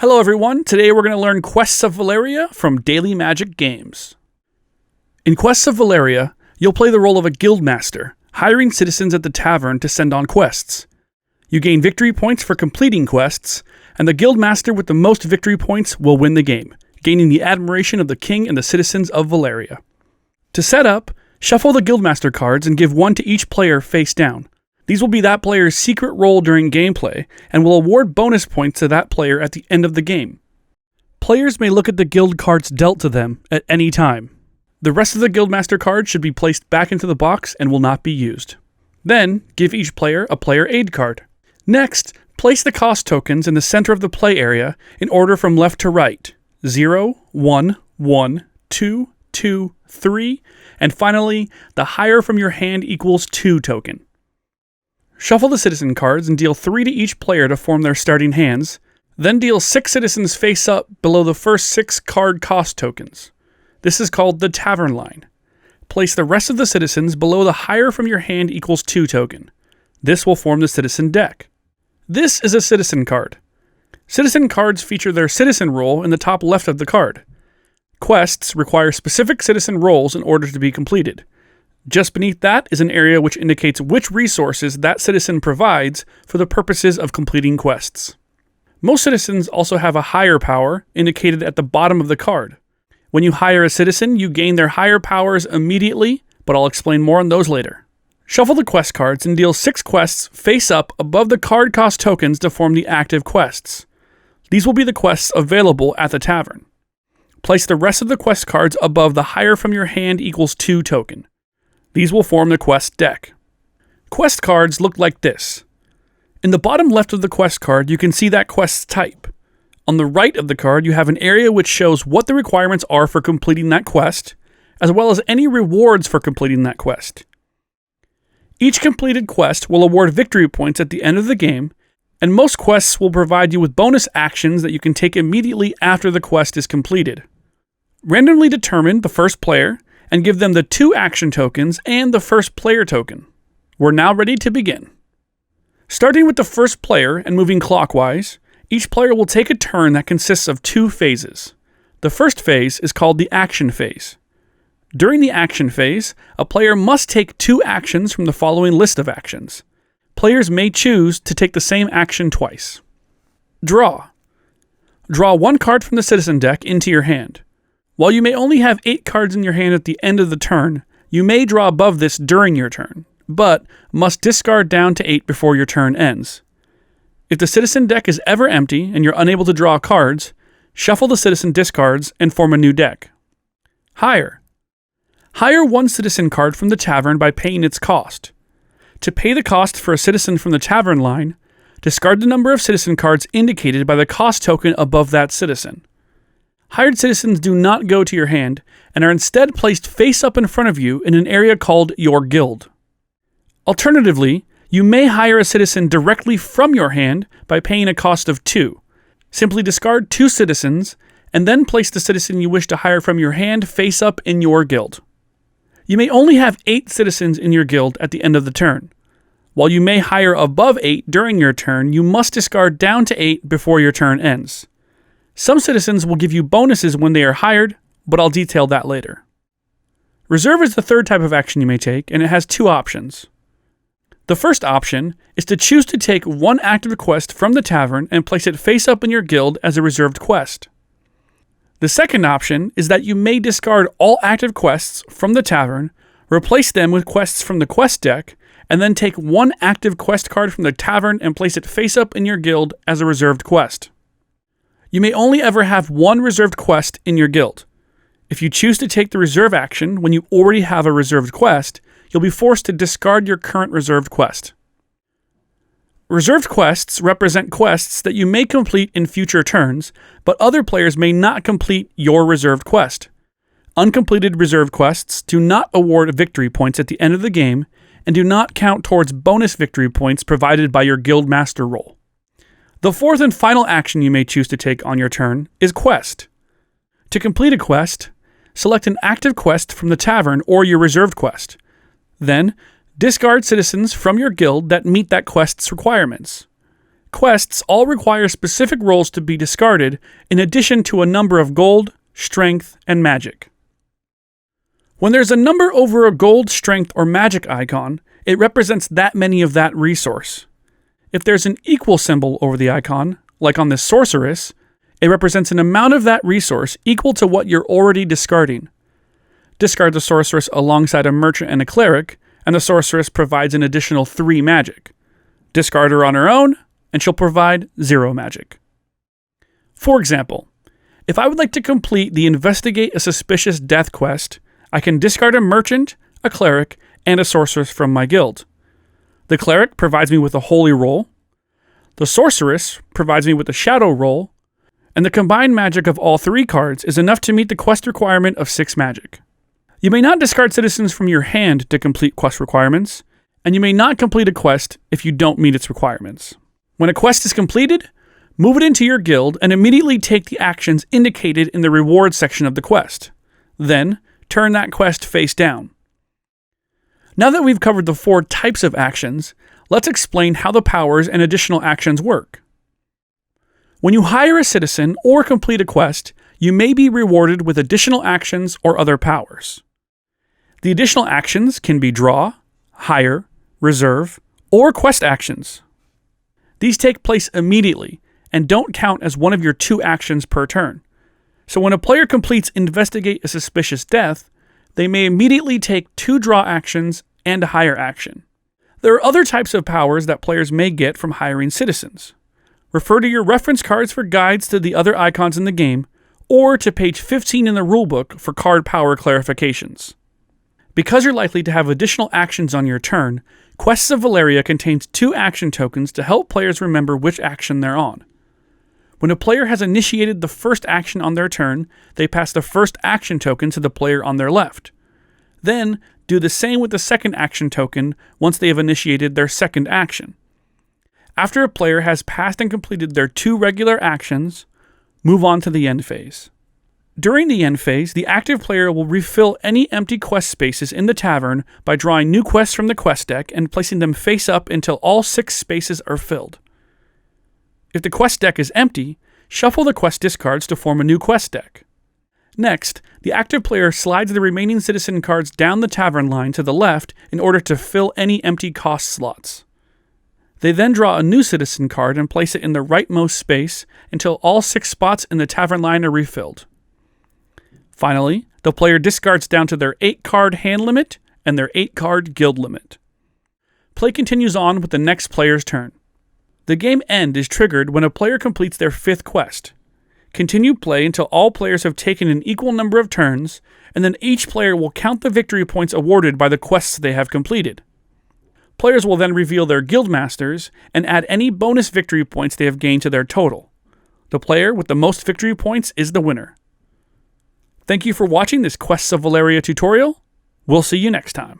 Hello everyone, today we're going to learn Quests of Valeria from Daily Magic Games. In Quests of Valeria, you'll play the role of a guildmaster, hiring citizens at the tavern to send on quests. You gain victory points for completing quests, and the guildmaster with the most victory points will win the game, gaining the admiration of the king and the citizens of Valeria. To set up, shuffle the guildmaster cards and give one to each player face down. These will be that player's secret role during gameplay, and will award bonus points to that player at the end of the game. Players may look at the guild cards dealt to them at any time. The rest of the guildmaster cards should be placed back into the box and will not be used. Then, give each player a player aid card. Next, place the cost tokens in the center of the play area in order from left to right. 0, 1, 1, 2, 2, 3, and finally, the higher from your hand equals 2 token. Shuffle the citizen cards and deal 3 to each player to form their starting hands, then deal 6 citizens face up below the first 6 card cost tokens. This is called the tavern line. Place the rest of the citizens below the higher from your hand equals 2 token. This will form the citizen deck. This is a citizen card. Citizen cards feature their citizen role in the top left of the card. Quests require specific citizen roles in order to be completed. Just beneath that is an area which indicates which resources that citizen provides for the purposes of completing quests. Most citizens also have a higher power, indicated at the bottom of the card. When you hire a citizen, you gain their higher powers immediately, but I'll explain more on those later. Shuffle the quest cards and deal 6 quests face up above the card cost tokens to form the active quests. These will be the quests available at the tavern. Place the rest of the quest cards above the higher from your hand equals 2 token. These will form the quest deck. Quest cards look like this. In the bottom left of the quest card, you can see that quest's type. On the right of the card, you have an area which shows what the requirements are for completing that quest, as well as any rewards for completing that quest. Each completed quest will award victory points at the end of the game, and most quests will provide you with bonus actions that you can take immediately after the quest is completed. Randomly determine the first player, and give them the 2 action tokens and the first player token. We're now ready to begin. Starting with the first player and moving clockwise, each player will take a turn that consists of 2 phases. The first phase is called the action phase. During the action phase, a player must take 2 actions from the following list of actions. Players may choose to take the same action twice. Draw. Draw 1 card from the citizen deck into your hand. While you may only have 8 cards in your hand at the end of the turn, you may draw above this during your turn, but must discard down to 8 before your turn ends. If the citizen deck is ever empty and you're unable to draw cards, shuffle the citizen discards and form a new deck. Hire. Hire 1 citizen card from the tavern by paying its cost. To pay the cost for a citizen from the tavern line, discard the number of citizen cards indicated by the cost token above that citizen. Hired citizens do not go to your hand, and are instead placed face up in front of you in an area called your guild. Alternatively, you may hire a citizen directly from your hand by paying a cost of 2. Simply discard 2 citizens, and then place the citizen you wish to hire from your hand face up in your guild. You may only have 8 citizens in your guild at the end of the turn. While you may hire above 8 during your turn, you must discard down to 8 before your turn ends. Some citizens will give you bonuses when they are hired, but I'll detail that later. Reserve is the third type of action you may take, and it has 2 options. The first option is to choose to take 1 active quest from the tavern and place it face up in your guild as a reserved quest. The second option is that you may discard all active quests from the tavern, replace them with quests from the quest deck, and then take 1 active quest card from the tavern and place it face up in your guild as a reserved quest. You may only ever have 1 reserved quest in your guild. If you choose to take the reserve action when you already have a reserved quest, you'll be forced to discard your current reserved quest. Reserved quests represent quests that you may complete in future turns, but other players may not complete your reserved quest. Uncompleted reserved quests do not award victory points at the end of the game, and do not count towards bonus victory points provided by your guild master role. The fourth and final action you may choose to take on your turn is quest. To complete a quest, select an active quest from the tavern or your reserved quest. Then, discard citizens from your guild that meet that quest's requirements. Quests all require specific rolls to be discarded, in addition to a number of gold, strength, and magic. When there's a number over a gold, strength, or magic icon, it represents that many of that resource. If there's an equal symbol over the icon, like on this sorceress, it represents an amount of that resource equal to what you're already discarding. Discard the sorceress alongside a merchant and a cleric, and the sorceress provides an additional 3 magic. Discard her on her own, and she'll provide 0 magic. For example, if I would like to complete the Investigate a Suspicious Death quest, I can discard a merchant, a cleric, and a sorceress from my guild. The cleric provides me with a holy roll, the sorceress provides me with a shadow roll, and the combined magic of all 3 cards is enough to meet the quest requirement of 6 magic. You may not discard citizens from your hand to complete quest requirements, and you may not complete a quest if you don't meet its requirements. When a quest is completed, move it into your guild and immediately take the actions indicated in the rewards section of the quest. Then, turn that quest face down. Now that we've covered the 4 types of actions, let's explain how the powers and additional actions work. When you hire a citizen or complete a quest, you may be rewarded with additional actions or other powers. The additional actions can be draw, hire, reserve, or quest actions. These take place immediately and don't count as one of your 2 actions per turn. So when a player completes Investigate a Suspicious Death, they may immediately take 2 draw actions and a hire action. There are other types of powers that players may get from hiring citizens. Refer to your reference cards for guides to the other icons in the game, or to page 15 in the rulebook for card power clarifications. Because you're likely to have additional actions on your turn, Quests of Valeria contains 2 action tokens to help players remember which action they're on. When a player has initiated the first action on their turn, they pass the first action token to the player on their left. Then, do the same with the second action token once they have initiated their second action. After a player has passed and completed their 2 regular actions, move on to the end phase. During the end phase, the active player will refill any empty quest spaces in the tavern by drawing new quests from the quest deck and placing them face up until all 6 spaces are filled. If the quest deck is empty, shuffle the quest discards to form a new quest deck. Next, the active player slides the remaining citizen cards down the tavern line to the left in order to fill any empty cost slots. They then draw a new citizen card and place it in the rightmost space until all 6 spots in the tavern line are refilled. Finally, the player discards down to their 8-card hand limit and their 8-card guild limit. Play continues on with the next player's turn. The game end is triggered when a player completes their 5th quest. Continue play until all players have taken an equal number of turns, and then each player will count the victory points awarded by the quests they have completed. Players will then reveal their guild masters and add any bonus victory points they have gained to their total. The player with the most victory points is the winner. Thank you for watching this Quests of Valeria tutorial. We'll see you next time.